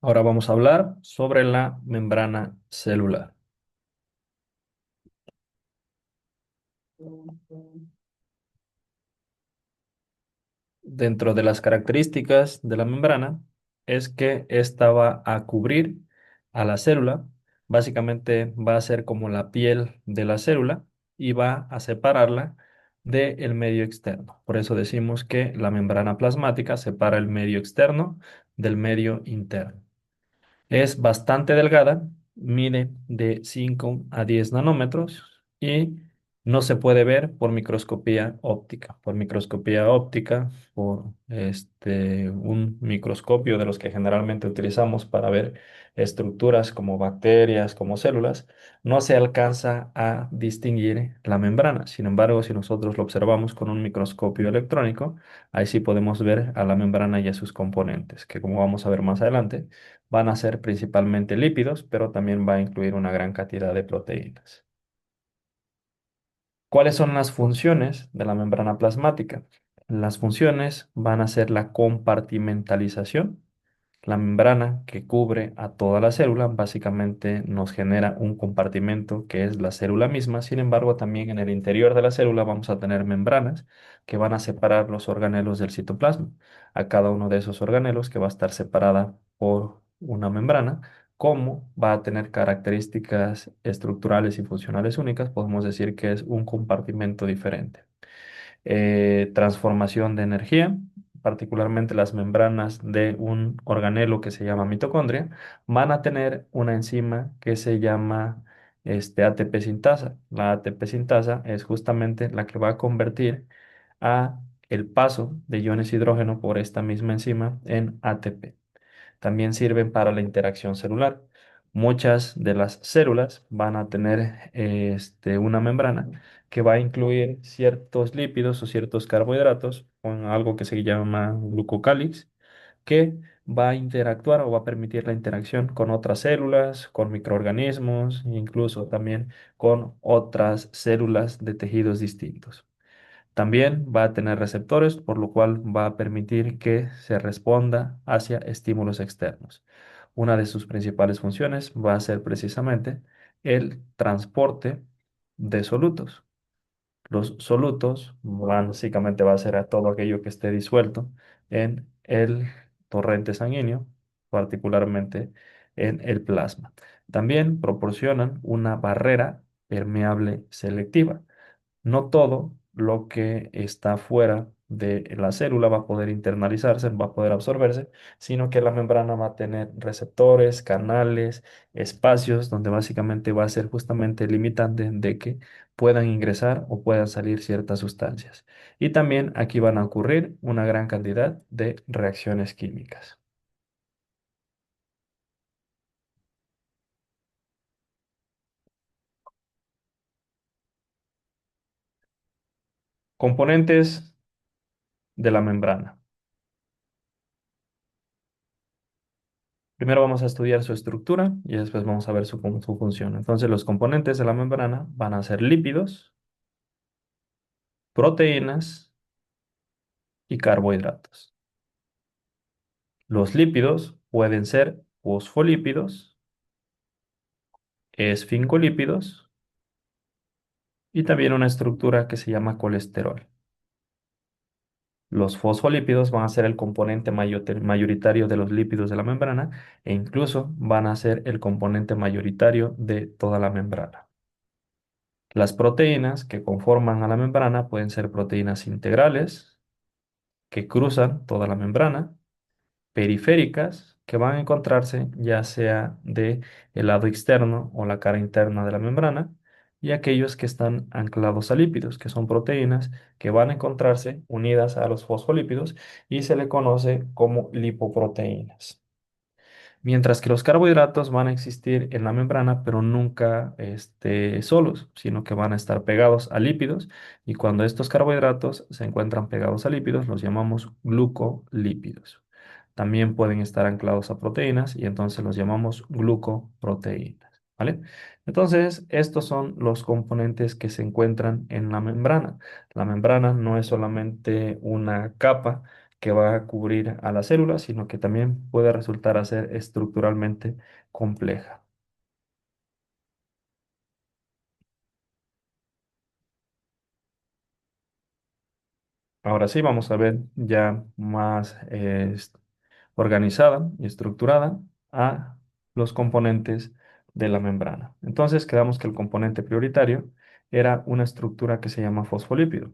Ahora vamos a hablar sobre la membrana celular. Dentro de las características de la membrana es que esta va a cubrir a la célula. Básicamente va a ser como la piel de la célula y va a separarla del medio externo. Por eso decimos que la membrana plasmática separa el medio externo del medio interno. Es bastante delgada, mide de 5 a 10 nanómetros y no se puede ver por microscopía óptica. Por microscopía óptica, por un microscopio de los que generalmente utilizamos para ver estructuras como bacterias, como células, no se alcanza a distinguir la membrana. Sin embargo, si nosotros lo observamos con un microscopio electrónico, ahí sí podemos ver a la membrana y a sus componentes, que como vamos a ver más adelante, van a ser principalmente lípidos, pero también va a incluir una gran cantidad de proteínas. ¿Cuáles son las funciones de la membrana plasmática? Las funciones van a ser la compartimentalización. La membrana que cubre a toda la célula básicamente nos genera un compartimento que es la célula misma. Sin embargo, también en el interior de la célula vamos a tener membranas que van a separar los organelos del citoplasma. A cada uno de esos organelos que va a estar separada por una membrana, como va a tener características estructurales y funcionales únicas, podemos decir que es un compartimento diferente. Transformación de energía, particularmente las membranas de un organelo que se llama mitocondria, van a tener una enzima que se llama ATP sintasa. La ATP sintasa es justamente la que va a convertir a el paso de iones hidrógeno por esta misma enzima en ATP. También sirven para la interacción celular. Muchas de las células van a tener una membrana que va a incluir ciertos lípidos o ciertos carbohidratos con algo que se llama glucocálix, que va a interactuar o va a permitir la interacción con otras células, con microorganismos, e incluso también con otras células de tejidos distintos. También va a tener receptores, por lo cual va a permitir que se responda hacia estímulos externos. Una de sus principales funciones va a ser precisamente el transporte de solutos. Los solutos básicamente va a ser a todo aquello que esté disuelto en el torrente sanguíneo, particularmente en el plasma. También proporcionan una barrera permeable selectiva. No todo lo que está fuera de la célula va a poder internalizarse, va a poder absorberse, sino que la membrana va a tener receptores, canales, espacios donde básicamente va a ser justamente limitante de que puedan ingresar o puedan salir ciertas sustancias. Y también aquí van a ocurrir una gran cantidad de reacciones químicas. Componentes de la membrana. Primero vamos a estudiar su estructura y después vamos a ver su función. Entonces, los componentes de la membrana van a ser lípidos, proteínas y carbohidratos. Los lípidos pueden ser fosfolípidos, esfingolípidos y también una estructura que se llama colesterol. Los fosfolípidos van a ser el componente mayoritario de los lípidos de la membrana e incluso van a ser el componente mayoritario de toda la membrana. Las proteínas que conforman a la membrana pueden ser proteínas integrales que cruzan toda la membrana, periféricas que van a encontrarse ya sea de el lado externo o la cara interna de la membrana, y aquellos que están anclados a lípidos, que son proteínas que van a encontrarse unidas a los fosfolípidos y se le conoce como lipoproteínas. Mientras que los carbohidratos van a existir en la membrana, pero nunca solos, sino que van a estar pegados a lípidos. Y cuando estos carbohidratos se encuentran pegados a lípidos, los llamamos glucolípidos. También pueden estar anclados a proteínas y entonces los llamamos glucoproteínas. ¿Vale? Entonces, estos son los componentes que se encuentran en la membrana. La membrana no es solamente una capa que va a cubrir a la célula, sino que también puede resultar a ser estructuralmente compleja. Ahora sí, vamos a ver ya más organizada y estructurada a los componentes de la membrana. Entonces, quedamos que el componente prioritario era una estructura que se llama fosfolípido.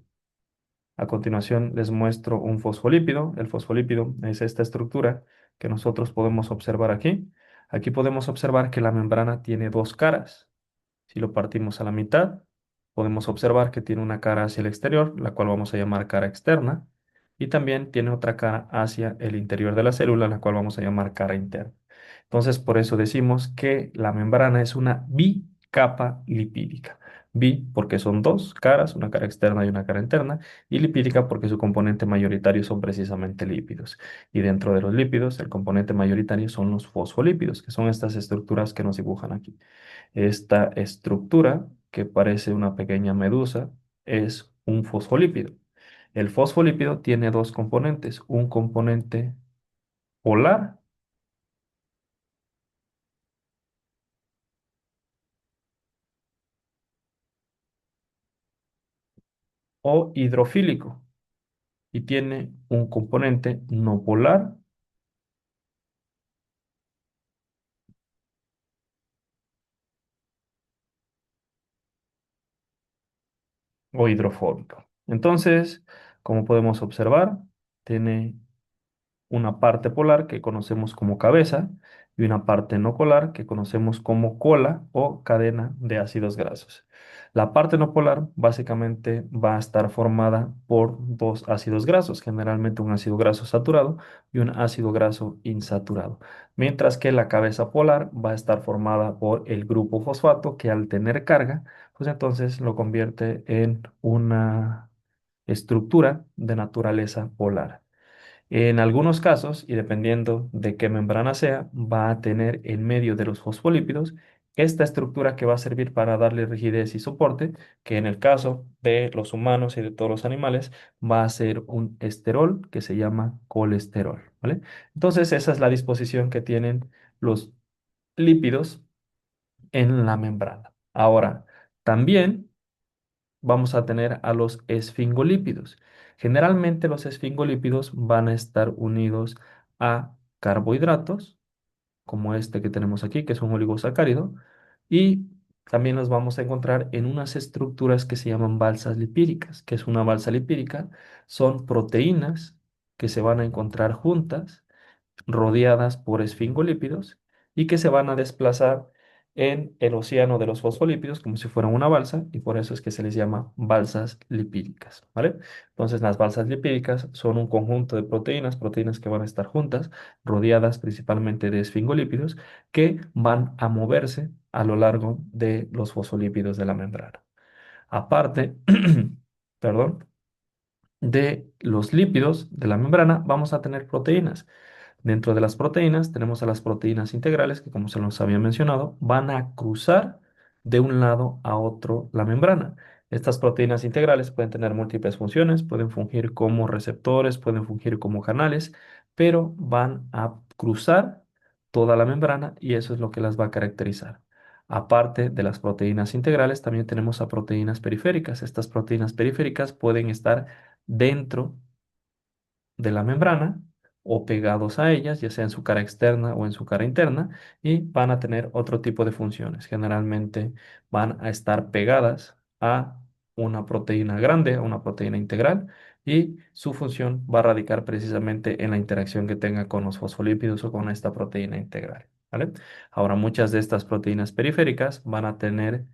A continuación, les muestro un fosfolípido. El fosfolípido es esta estructura que nosotros podemos observar aquí. Aquí podemos observar que la membrana tiene dos caras. Si lo partimos a la mitad, podemos observar que tiene una cara hacia el exterior, la cual vamos a llamar cara externa, y también tiene otra cara hacia el interior de la célula, la cual vamos a llamar cara interna. Entonces, por eso decimos que la membrana es una bicapa lipídica. Bi porque son dos caras, una cara externa y una cara interna, y lipídica porque su componente mayoritario son precisamente lípidos. Y dentro de los lípidos, el componente mayoritario son los fosfolípidos, que son estas estructuras que nos dibujan aquí. Esta estructura, que parece una pequeña medusa, es un fosfolípido. El fosfolípido tiene dos componentes, un componente polar o hidrofílico y tiene un componente no polar o hidrofóbico. Entonces, como podemos observar, tiene una parte polar que conocemos como cabeza y una parte no polar que conocemos como cola o cadena de ácidos grasos. La parte no polar básicamente va a estar formada por dos ácidos grasos, generalmente un ácido graso saturado y un ácido graso insaturado, mientras que la cabeza polar va a estar formada por el grupo fosfato que al tener carga, pues entonces lo convierte en una estructura de naturaleza polar. En algunos casos, y dependiendo de qué membrana sea, va a tener en medio de los fosfolípidos esta estructura que va a servir para darle rigidez y soporte, que en el caso de los humanos y de todos los animales va a ser un esterol que se llama colesterol, ¿vale? Entonces, esa es la disposición que tienen los lípidos en la membrana. Ahora, también vamos a tener a los esfingolípidos. Generalmente los esfingolípidos van a estar unidos a carbohidratos, como este que tenemos aquí, que es un oligosacárido, y también los vamos a encontrar en unas estructuras que se llaman balsas lipídicas. ¿Que es una balsa lipídica? Son proteínas que se van a encontrar juntas rodeadas por esfingolípidos y que se van a desplazar en el océano de los fosfolípidos como si fueran una balsa y por eso es que se les llama balsas lipídicas, ¿vale? Entonces las balsas lipídicas son un conjunto de proteínas, proteínas que van a estar juntas, rodeadas principalmente de esfingolípidos que van a moverse a lo largo de los fosfolípidos de la membrana. Aparte, perdón, de los lípidos de la membrana vamos a tener proteínas. Dentro de las proteínas tenemos a las proteínas integrales que, como se los había mencionado, van a cruzar de un lado a otro la membrana. Estas proteínas integrales pueden tener múltiples funciones, pueden fungir como receptores, pueden fungir como canales, pero van a cruzar toda la membrana y eso es lo que las va a caracterizar. Aparte de las proteínas integrales, también tenemos a proteínas periféricas. Estas proteínas periféricas pueden estar dentro de la membrana o pegados a ellas, ya sea en su cara externa o en su cara interna, y van a tener otro tipo de funciones. Generalmente van a estar pegadas a una proteína grande, a una proteína integral, y su función va a radicar precisamente en la interacción que tenga con los fosfolípidos o con esta proteína integral. ¿Vale? Ahora, muchas de estas proteínas periféricas van a tener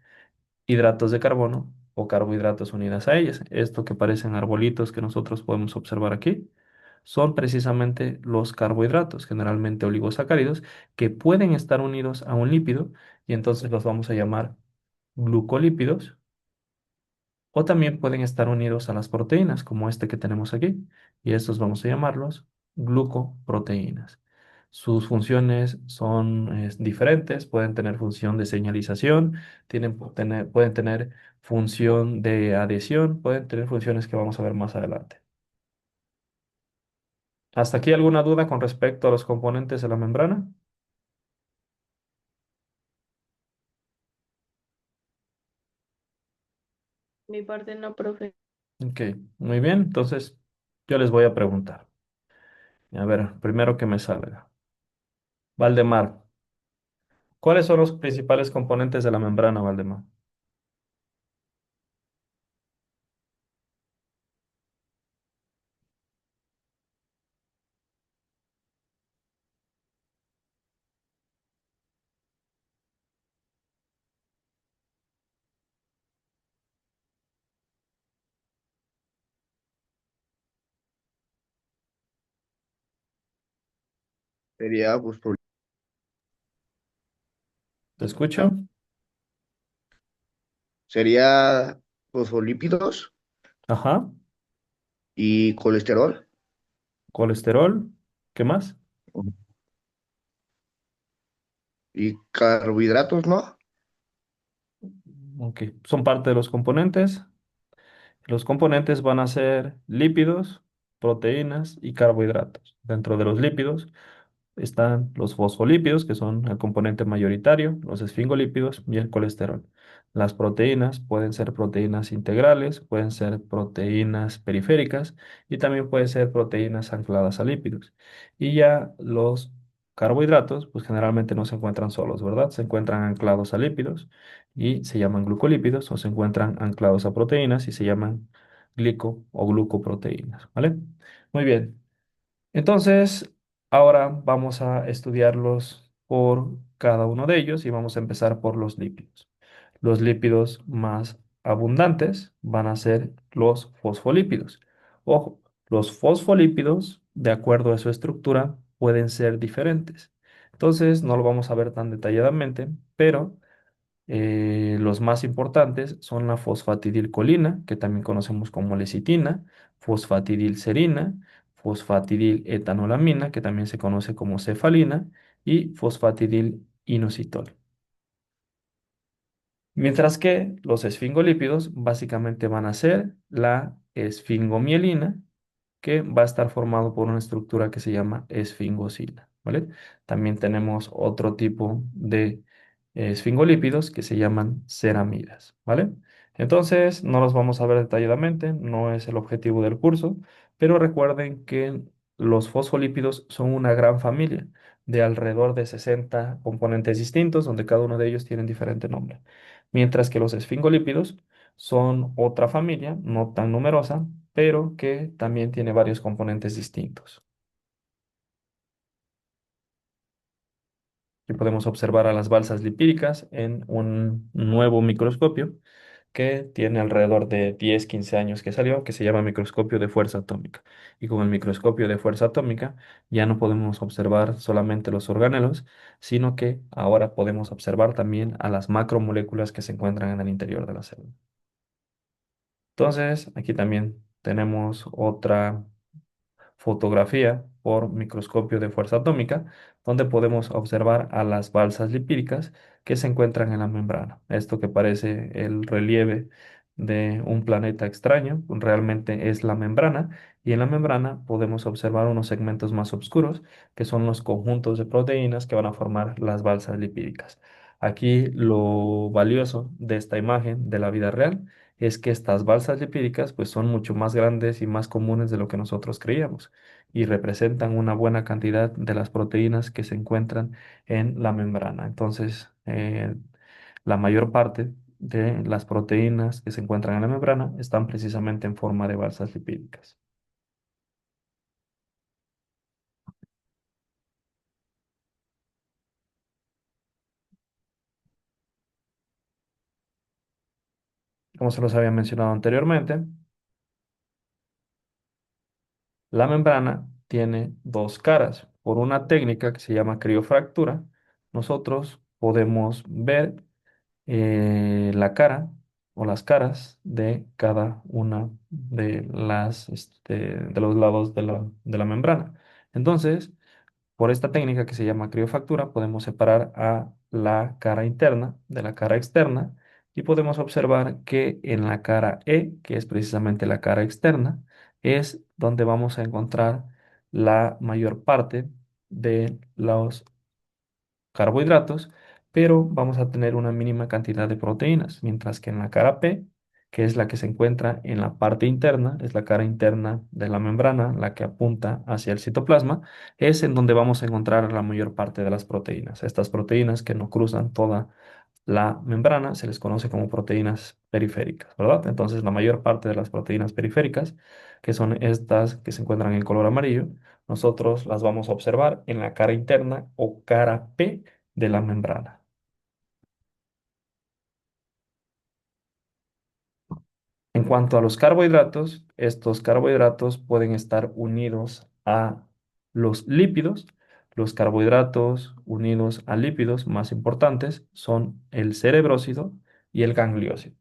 hidratos de carbono o carbohidratos unidas a ellas. Esto que parecen arbolitos que nosotros podemos observar aquí son precisamente los carbohidratos, generalmente oligosacáridos, que pueden estar unidos a un lípido y entonces los vamos a llamar glucolípidos o también pueden estar unidos a las proteínas, como este que tenemos aquí, y estos vamos a llamarlos glucoproteínas. Sus funciones son diferentes, pueden tener función de señalización, pueden tener función de adhesión, pueden tener funciones que vamos a ver más adelante. ¿Hasta aquí alguna duda con respecto a los componentes de la membrana? Mi parte no, profe. Ok, muy bien. Entonces, yo les voy a preguntar. A ver, primero que me salga. Valdemar, ¿cuáles son los principales componentes de la membrana, Valdemar? Sería, ¿Te escucho? sería fosfolípidos Ajá. y colesterol Colesterol. ¿Qué más? y carbohidratos, ¿no? Ok, son parte de los componentes. Los componentes van a ser lípidos, proteínas y carbohidratos. Dentro de los lípidos están los fosfolípidos, que son el componente mayoritario, los esfingolípidos y el colesterol. Las proteínas pueden ser proteínas integrales, pueden ser proteínas periféricas y también pueden ser proteínas ancladas a lípidos. Y ya los carbohidratos, pues generalmente no se encuentran solos, ¿verdad? Se encuentran anclados a lípidos y se llaman glucolípidos, o se encuentran anclados a proteínas y se llaman glico o glucoproteínas, ¿vale? Muy bien. Entonces, ahora vamos a estudiarlos por cada uno de ellos y vamos a empezar por los lípidos. Los lípidos más abundantes van a ser los fosfolípidos. Ojo, los fosfolípidos, de acuerdo a su estructura, pueden ser diferentes. Entonces, no lo vamos a ver tan detalladamente, pero los más importantes son la fosfatidilcolina, que también conocemos como lecitina, fosfatidilserina, fosfatidiletanolamina, que también se conoce como cefalina, y fosfatidilinositol. Mientras que los esfingolípidos básicamente van a ser la esfingomielina, que va a estar formado por una estructura que se llama esfingosina, ¿vale? También tenemos otro tipo de esfingolípidos que se llaman ceramidas, ¿vale? Entonces, no los vamos a ver detalladamente, no es el objetivo del curso, pero recuerden que los fosfolípidos son una gran familia de alrededor de 60 componentes distintos, donde cada uno de ellos tiene diferente nombre. Mientras que los esfingolípidos son otra familia, no tan numerosa, pero que también tiene varios componentes distintos. Aquí podemos observar a las balsas lipídicas en un nuevo microscopio que tiene alrededor de 10, 15 años que salió, que se llama microscopio de fuerza atómica. Y con el microscopio de fuerza atómica ya no podemos observar solamente los organelos, sino que ahora podemos observar también a las macromoléculas que se encuentran en el interior de la célula. Entonces, aquí también tenemos otra fotografía por microscopio de fuerza atómica, donde podemos observar a las balsas lipídicas que se encuentran en la membrana. Esto que parece el relieve de un planeta extraño, realmente es la membrana, y en la membrana podemos observar unos segmentos más oscuros, que son los conjuntos de proteínas que van a formar las balsas lipídicas. Aquí lo valioso de esta imagen de la vida real es que estas balsas lipídicas pues son mucho más grandes y más comunes de lo que nosotros creíamos y representan una buena cantidad de las proteínas que se encuentran en la membrana. Entonces, la mayor parte de las proteínas que se encuentran en la membrana están precisamente en forma de balsas lipídicas. Como se los había mencionado anteriormente, la membrana tiene dos caras. Por una técnica que se llama criofractura, nosotros podemos ver la cara o las caras de cada una de de los lados de la membrana. Entonces, por esta técnica que se llama criofactura, podemos separar a la cara interna de la cara externa y podemos observar que en la cara E, que es precisamente la cara externa, es donde vamos a encontrar la mayor parte de los carbohidratos, pero vamos a tener una mínima cantidad de proteínas, mientras que en la cara P, que es la que se encuentra en la parte interna, es la cara interna de la membrana, la que apunta hacia el citoplasma, es en donde vamos a encontrar la mayor parte de las proteínas. Estas proteínas que no cruzan toda la membrana se les conoce como proteínas periféricas, ¿verdad? Entonces, la mayor parte de las proteínas periféricas, que son estas que se encuentran en color amarillo, nosotros las vamos a observar en la cara interna o cara P de la membrana. En cuanto a los carbohidratos, estos carbohidratos pueden estar unidos a los lípidos. Los carbohidratos unidos a lípidos más importantes son el cerebrócido y el gangliósido.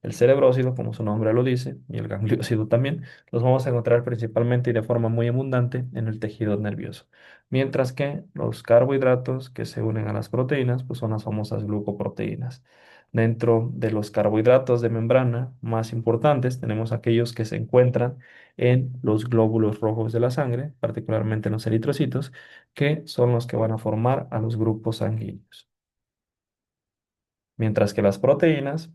El cerebrócido, como su nombre lo dice, y el gangliósido también, los vamos a encontrar principalmente y de forma muy abundante en el tejido nervioso. Mientras que los carbohidratos que se unen a las proteínas, pues son las famosas glucoproteínas. Dentro de los carbohidratos de membrana más importantes tenemos aquellos que se encuentran en los glóbulos rojos de la sangre, particularmente en los eritrocitos, que son los que van a formar a los grupos sanguíneos. Mientras que las proteínas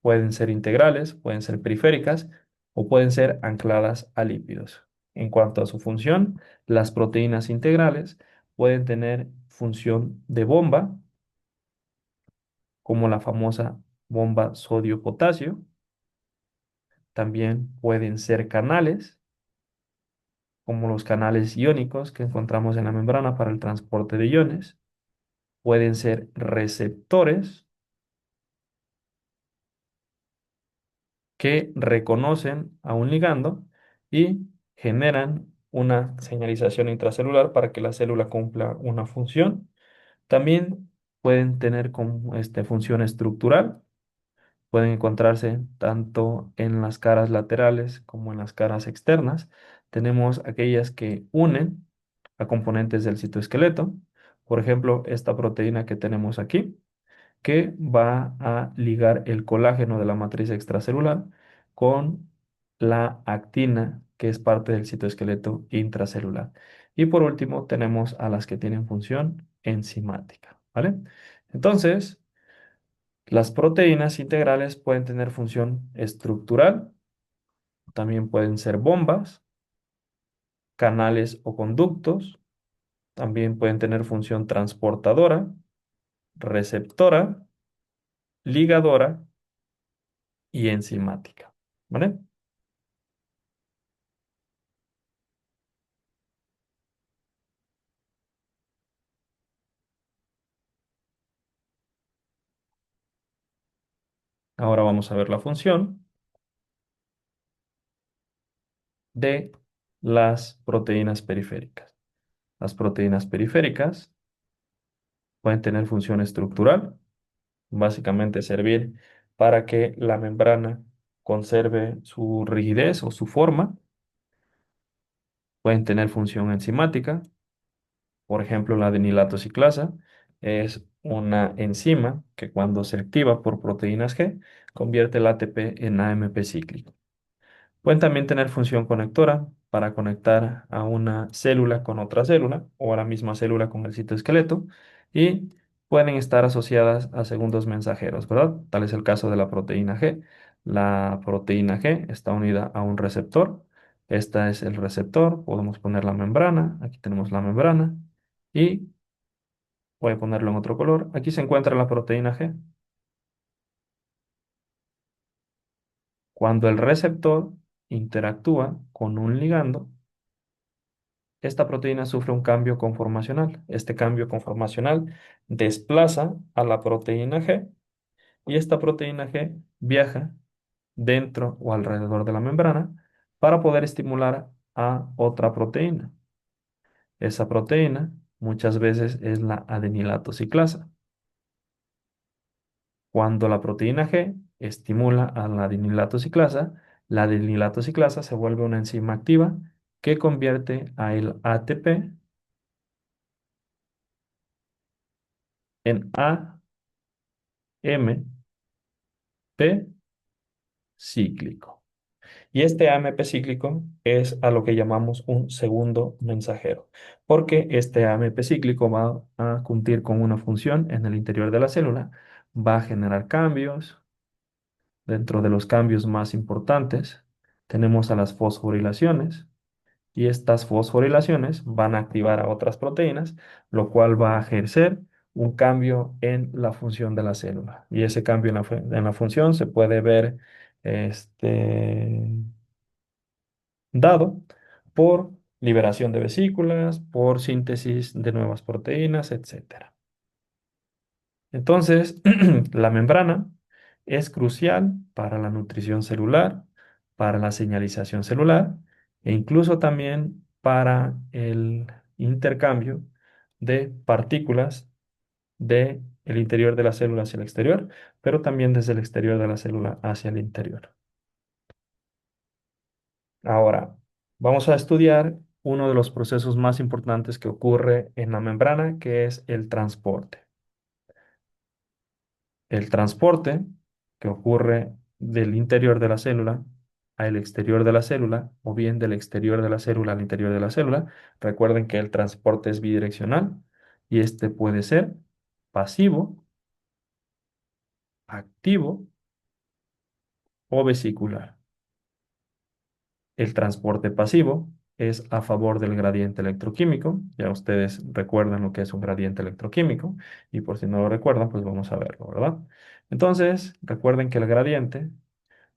pueden ser integrales, pueden ser periféricas o pueden ser ancladas a lípidos. En cuanto a su función, las proteínas integrales pueden tener función de bomba, como la famosa bomba sodio-potasio. También pueden ser canales, como los canales iónicos que encontramos en la membrana para el transporte de iones. Pueden ser receptores que reconocen a un ligando y generan una señalización intracelular para que la célula cumpla una función. También pueden tener función estructural. Pueden encontrarse tanto en las caras laterales como en las caras externas. Tenemos aquellas que unen a componentes del citoesqueleto. Por ejemplo, esta proteína que tenemos aquí, que va a ligar el colágeno de la matriz extracelular con la actina, que es parte del citoesqueleto intracelular. Y por último, tenemos a las que tienen función enzimática, ¿vale? Entonces, las proteínas integrales pueden tener función estructural, también pueden ser bombas, canales o conductos, también pueden tener función transportadora, receptora, ligadora y enzimática. ¿Vale? Ahora vamos a ver la función de las proteínas periféricas. Las proteínas periféricas pueden tener función estructural, básicamente servir para que la membrana conserve su rigidez o su forma. Pueden tener función enzimática. Por ejemplo, la adenilato ciclasa es una enzima que cuando se activa por proteínas G convierte el ATP en AMP cíclico. Pueden también tener función conectora para conectar a una célula con otra célula o a la misma célula con el citoesqueleto y pueden estar asociadas a segundos mensajeros, ¿verdad? Tal es el caso de la proteína G. La proteína G está unida a un receptor. Este es el receptor. Podemos poner la membrana. Aquí tenemos la membrana y voy a ponerlo en otro color. Aquí se encuentra la proteína G. Cuando el receptor interactúa con un ligando, esta proteína sufre un cambio conformacional. Este cambio conformacional desplaza a la proteína G y esta proteína G viaja dentro o alrededor de la membrana para poder estimular a otra proteína. Esa proteína muchas veces es la adenilato ciclasa. Cuando la proteína G estimula a la adenilato ciclasa se vuelve una enzima activa que convierte a el ATP en AMP cíclico. Y este AMP cíclico es a lo que llamamos un segundo mensajero, porque este AMP cíclico va a cumplir con una función en el interior de la célula, va a generar cambios. Dentro de los cambios más importantes tenemos a las fosforilaciones y estas fosforilaciones van a activar a otras proteínas, lo cual va a ejercer un cambio en la función de la célula. Y ese cambio en la función se puede ver este, dado por liberación de vesículas, por síntesis de nuevas proteínas, etcétera. Entonces, la membrana es crucial para la nutrición celular, para la señalización celular e incluso también para el intercambio de partículas del interior de la célula hacia el exterior, pero también desde el exterior de la célula hacia el interior. Ahora, vamos a estudiar uno de los procesos más importantes que ocurre en la membrana, que es el transporte. El transporte que ocurre del interior de la célula al exterior de la célula o bien del exterior de la célula al interior de la célula. Recuerden que el transporte es bidireccional y este puede ser pasivo, activo o vesicular. El transporte pasivo es a favor del gradiente electroquímico. Ya ustedes recuerdan lo que es un gradiente electroquímico y por si no lo recuerdan, pues vamos a verlo, ¿verdad? Entonces, recuerden que el gradiente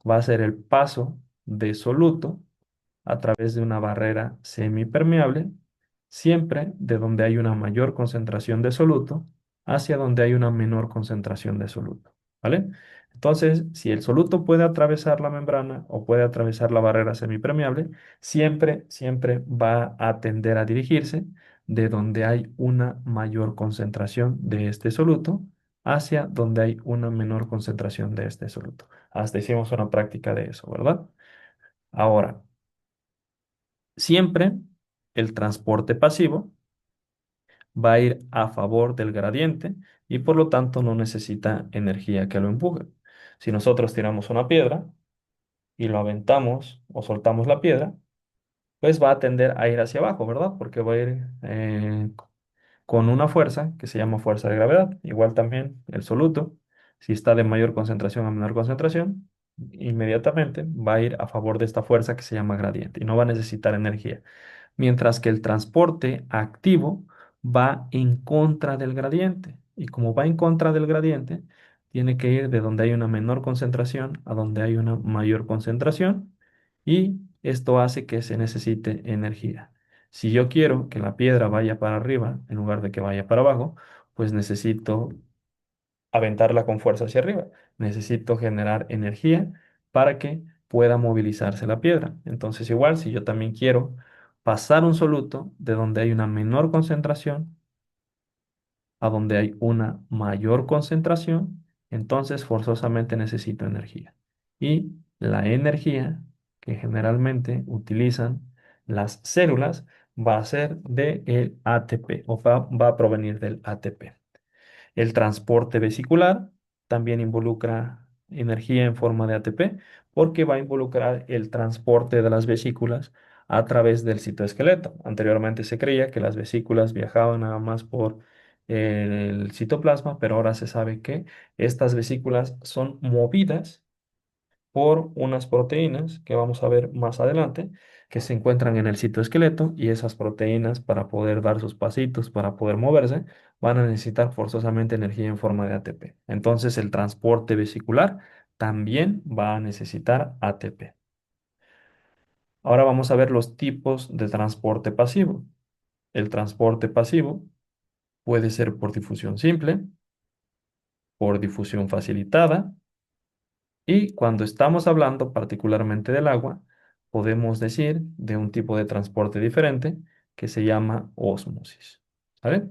va a ser el paso de soluto a través de una barrera semipermeable, siempre de donde hay una mayor concentración de soluto hacia donde hay una menor concentración de soluto, ¿vale? Entonces, si el soluto puede atravesar la membrana o puede atravesar la barrera semipermeable, siempre va a tender a dirigirse de donde hay una mayor concentración de este soluto hacia donde hay una menor concentración de este soluto. Hasta hicimos una práctica de eso, ¿verdad? Ahora, siempre el transporte pasivo va a ir a favor del gradiente y por lo tanto no necesita energía que lo empuje. Si nosotros tiramos una piedra y lo aventamos o soltamos la piedra, pues va a tender a ir hacia abajo, ¿verdad? Porque va a ir con una fuerza que se llama fuerza de gravedad. Igual también el soluto, si está de mayor concentración a menor concentración, inmediatamente va a ir a favor de esta fuerza que se llama gradiente y no va a necesitar energía. Mientras que el transporte activo va en contra del gradiente. Y como va en contra del gradiente, tiene que ir de donde hay una menor concentración a donde hay una mayor concentración. Y esto hace que se necesite energía. Si yo quiero que la piedra vaya para arriba en lugar de que vaya para abajo, pues necesito aventarla con fuerza hacia arriba. Necesito generar energía para que pueda movilizarse la piedra. Entonces, igual, si yo también quiero pasar un soluto de donde hay una menor concentración a donde hay una mayor concentración, entonces forzosamente necesito energía. Y la energía que generalmente utilizan las células va a ser del ATP o va a provenir del ATP. El transporte vesicular también involucra energía en forma de ATP porque va a involucrar el transporte de las vesículas a través del citoesqueleto. Anteriormente se creía que las vesículas viajaban nada más por el citoplasma, pero ahora se sabe que estas vesículas son movidas por unas proteínas que vamos a ver más adelante, que se encuentran en el citoesqueleto y esas proteínas para poder dar sus pasitos, para poder moverse, van a necesitar forzosamente energía en forma de ATP. Entonces el transporte vesicular también va a necesitar ATP. Ahora vamos a ver los tipos de transporte pasivo. El transporte pasivo puede ser por difusión simple, por difusión facilitada, y cuando estamos hablando particularmente del agua, podemos decir de un tipo de transporte diferente que se llama ósmosis. ¿Vale?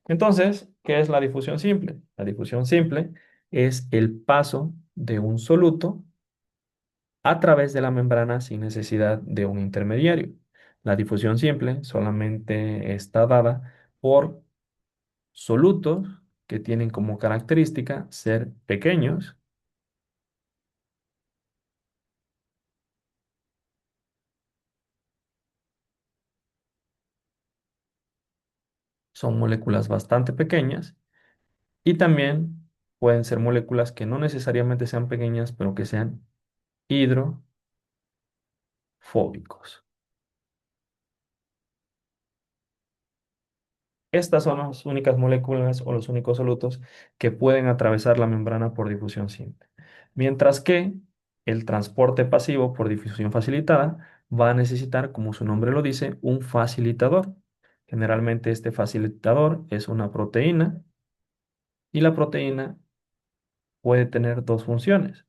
Entonces, ¿qué es la difusión simple? La difusión simple es el paso de un soluto a través de la membrana sin necesidad de un intermediario. La difusión simple solamente está dada por solutos que tienen como característica ser pequeños, son moléculas bastante pequeñas y también pueden ser moléculas que no necesariamente sean pequeñas, pero que sean hidrofóbicos. Estas son las únicas moléculas o los únicos solutos que pueden atravesar la membrana por difusión simple. Mientras que el transporte pasivo por difusión facilitada va a necesitar, como su nombre lo dice, un facilitador. Generalmente este facilitador es una proteína y la proteína puede tener dos funciones.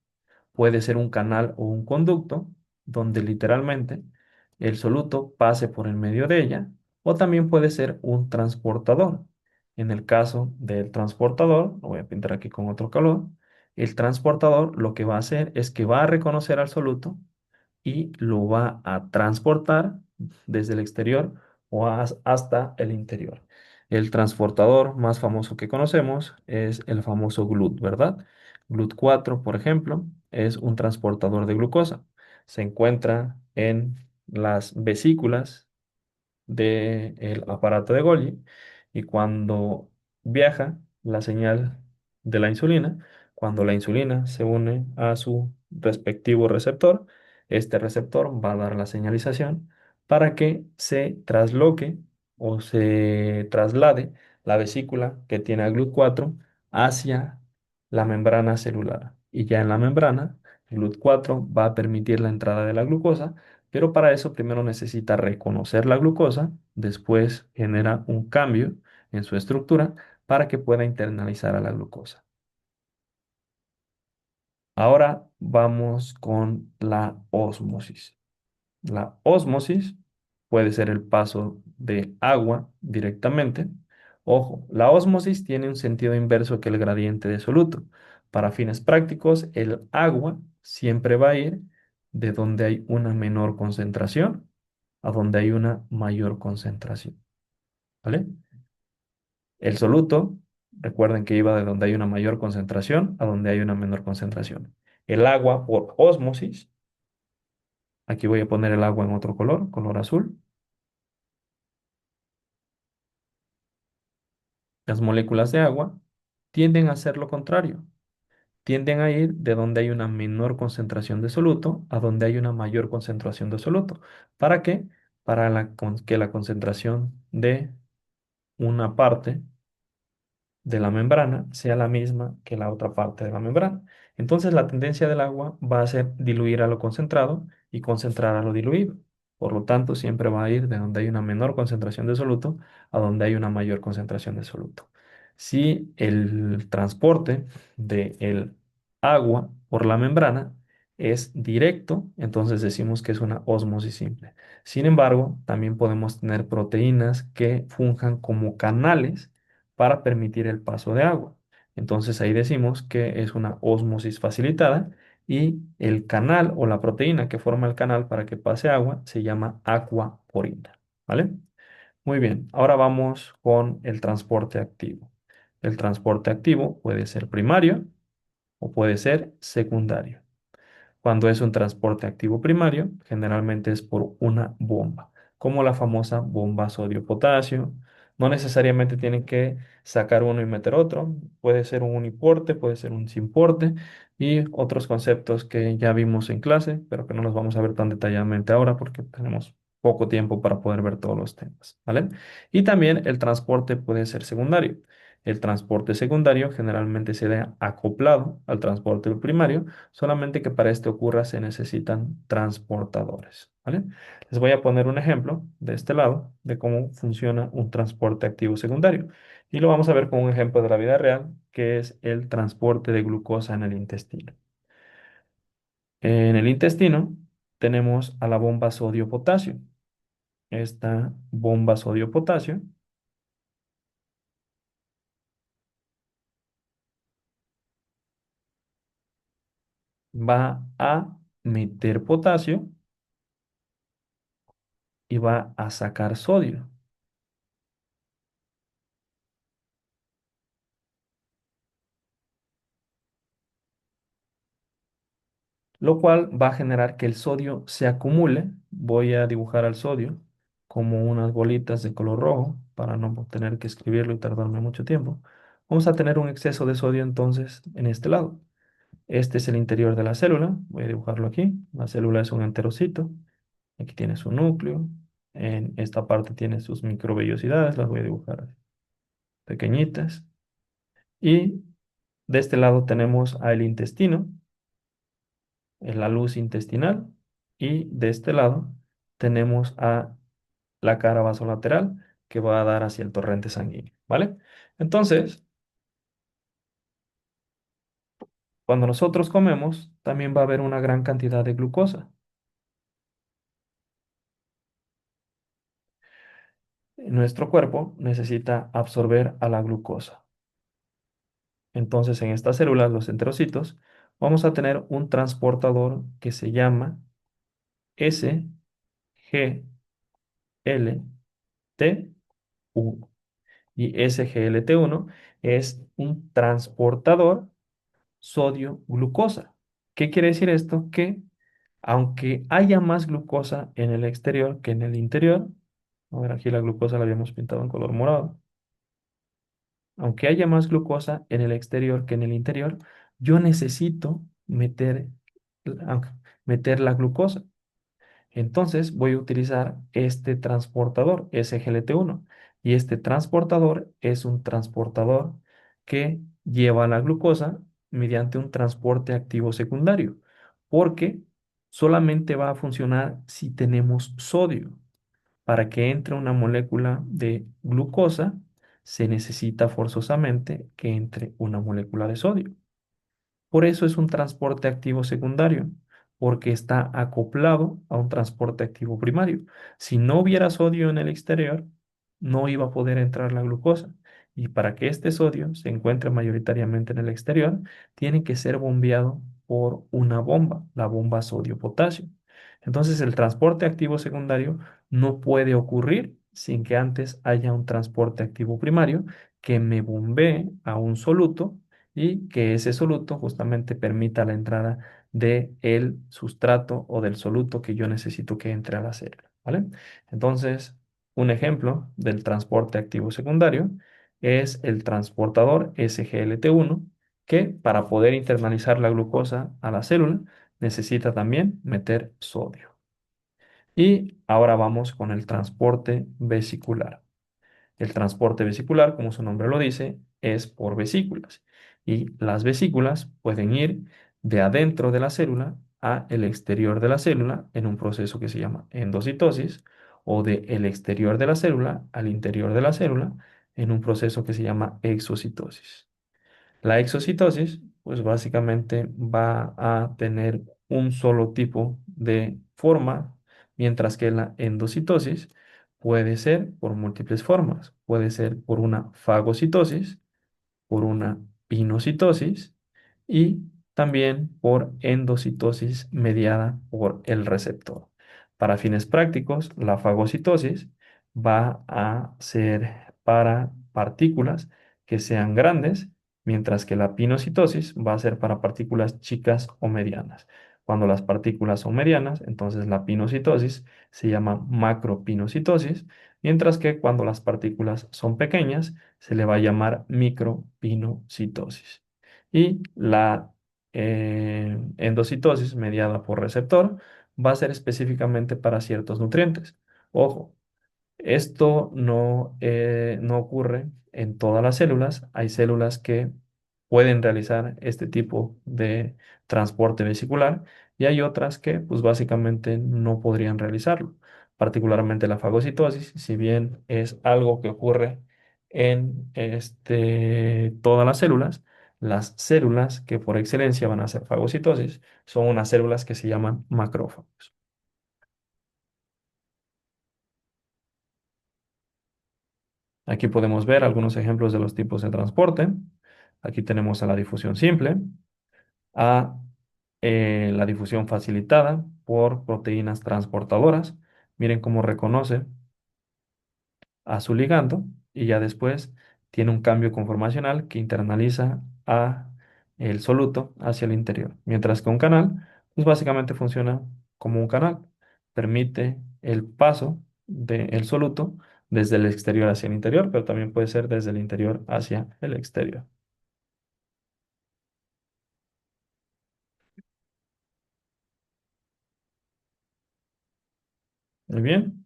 Puede ser un canal o un conducto donde literalmente el soluto pase por el medio de ella, o también puede ser un transportador. En el caso del transportador, lo voy a pintar aquí con otro color, el transportador lo que va a hacer es que va a reconocer al soluto y lo va a transportar desde el exterior o hasta el interior. El transportador más famoso que conocemos es el famoso GLUT, ¿verdad? GLUT4, por ejemplo, es un transportador de glucosa. Se encuentra en las vesículas del aparato de Golgi y cuando viaja la señal de la insulina, cuando la insulina se une a su respectivo receptor, este receptor va a dar la señalización para que se trasloque o se traslade la vesícula que tiene a GLUT4 hacia la membrana celular. Y ya en la membrana, GLUT4 va a permitir la entrada de la glucosa, pero para eso primero necesita reconocer la glucosa, después genera un cambio en su estructura para que pueda internalizar a la glucosa. Ahora vamos con la ósmosis. La ósmosis puede ser el paso de agua directamente. Ojo, la ósmosis tiene un sentido inverso que el gradiente de soluto. Para fines prácticos, el agua siempre va a ir de donde hay una menor concentración a donde hay una mayor concentración, ¿vale? El soluto, recuerden que iba de donde hay una mayor concentración a donde hay una menor concentración. El agua por ósmosis, aquí voy a poner el agua en otro color, color azul. Las moléculas de agua tienden a hacer lo contrario, tienden a ir de donde hay una menor concentración de soluto a donde hay una mayor concentración de soluto. ¿Para qué? Para que la concentración de una parte de la membrana sea la misma que la otra parte de la membrana. Entonces la tendencia del agua va a ser diluir a lo concentrado y concentrar a lo diluido. Por lo tanto, siempre va a ir de donde hay una menor concentración de soluto a donde hay una mayor concentración de soluto. Si el transporte del agua por la membrana es directo, entonces decimos que es una ósmosis simple. Sin embargo, también podemos tener proteínas que funjan como canales para permitir el paso de agua. Entonces ahí decimos que es una ósmosis facilitada y el canal o la proteína que forma el canal para que pase agua se llama aquaporina, ¿vale? Muy bien, ahora vamos con el transporte activo. El transporte activo puede ser primario o puede ser secundario. Cuando es un transporte activo primario, generalmente es por una bomba, como la famosa bomba sodio-potasio. No necesariamente tienen que sacar uno y meter otro. Puede ser un uniporte, puede ser un sin porte y otros conceptos que ya vimos en clase, pero que no los vamos a ver tan detalladamente ahora porque tenemos poco tiempo para poder ver todos los temas, ¿vale? Y también el transporte puede ser secundario. El transporte secundario generalmente se da acoplado al transporte primario, solamente que para esto ocurra se necesitan transportadores, ¿vale? Les voy a poner un ejemplo de este lado de cómo funciona un transporte activo secundario. Y lo vamos a ver con un ejemplo de la vida real, que es el transporte de glucosa en el intestino. En el intestino tenemos a la bomba sodio-potasio. Esta bomba sodio-potasio va a meter potasio y va a sacar sodio, lo cual va a generar que el sodio se acumule. Voy a dibujar al sodio como unas bolitas de color rojo para no tener que escribirlo y tardarme mucho tiempo. Vamos a tener un exceso de sodio entonces en este lado. Este es el interior de la célula. Voy a dibujarlo aquí. La célula es un enterocito. Aquí tiene su núcleo. En esta parte tiene sus microvellosidades. Las voy a dibujar pequeñitas. Y de este lado tenemos al intestino, en la luz intestinal. Y de este lado tenemos a la cara vasolateral que va a dar hacia el torrente sanguíneo, ¿vale? Entonces, cuando nosotros comemos, también va a haber una gran cantidad de glucosa. Nuestro cuerpo necesita absorber a la glucosa. Entonces, en estas células, los enterocitos, vamos a tener un transportador que se llama SGLT1. Y SGLT1 es un transportador sodio-glucosa. ¿Qué quiere decir esto? Que aunque haya más glucosa en el exterior que en el interior, a ver, aquí la glucosa la habíamos pintado en color morado, aunque haya más glucosa en el exterior que en el interior, yo necesito meter la glucosa. Entonces voy a utilizar este transportador SGLT1 y este transportador es un transportador que lleva la glucosa mediante un transporte activo secundario, porque solamente va a funcionar si tenemos sodio. Para que entre una molécula de glucosa, se necesita forzosamente que entre una molécula de sodio. Por eso es un transporte activo secundario, porque está acoplado a un transporte activo primario. Si no hubiera sodio en el exterior, no iba a poder entrar la glucosa. Y para que este sodio se encuentre mayoritariamente en el exterior, tiene que ser bombeado por una bomba, la bomba sodio-potasio. Entonces, el transporte activo secundario no puede ocurrir sin que antes haya un transporte activo primario que me bombee a un soluto y que ese soluto justamente permita la entrada del sustrato o del soluto que yo necesito que entre a la célula, ¿vale? Entonces, un ejemplo del transporte activo secundario es el transportador SGLT1, que para poder internalizar la glucosa a la célula necesita también meter sodio. Y ahora vamos con el transporte vesicular. El transporte vesicular, como su nombre lo dice, es por vesículas. Y las vesículas pueden ir de adentro de la célula a el exterior de la célula en un proceso que se llama endocitosis, o de el exterior de la célula al interior de la célula en un proceso que se llama exocitosis. La exocitosis, pues básicamente va a tener un solo tipo de forma, mientras que la endocitosis puede ser por múltiples formas. Puede ser por una fagocitosis, por una pinocitosis y también por endocitosis mediada por el receptor. Para fines prácticos, la fagocitosis va a ser para partículas que sean grandes, mientras que la pinocitosis va a ser para partículas chicas o medianas. Cuando las partículas son medianas, entonces la pinocitosis se llama macropinocitosis, mientras que cuando las partículas son pequeñas, se le va a llamar micropinocitosis. Y la endocitosis mediada por receptor va a ser específicamente para ciertos nutrientes. Ojo, esto no ocurre en todas las células. Hay células que pueden realizar este tipo de transporte vesicular y hay otras que pues básicamente no podrían realizarlo. Particularmente la fagocitosis, si bien es algo que ocurre en todas las células que por excelencia van a hacer fagocitosis son unas células que se llaman macrófagos. Aquí podemos ver algunos ejemplos de los tipos de transporte. Aquí tenemos a la difusión simple, a la difusión facilitada por proteínas transportadoras. Miren cómo reconoce a su ligando y ya después tiene un cambio conformacional que internaliza a el soluto hacia el interior. Mientras que un canal, pues básicamente funciona como un canal. Permite el paso del soluto desde el exterior hacia el interior, pero también puede ser desde el interior hacia el exterior. Muy bien.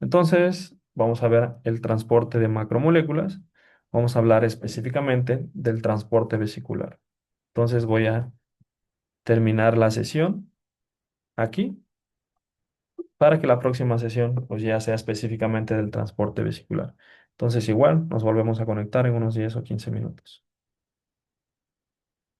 Entonces, vamos a ver el transporte de macromoléculas. Vamos a hablar específicamente del transporte vesicular. Entonces, voy a terminar la sesión aquí para que la próxima sesión pues ya sea específicamente del transporte vesicular. Entonces, igual, nos volvemos a conectar en unos 10 o 15 minutos.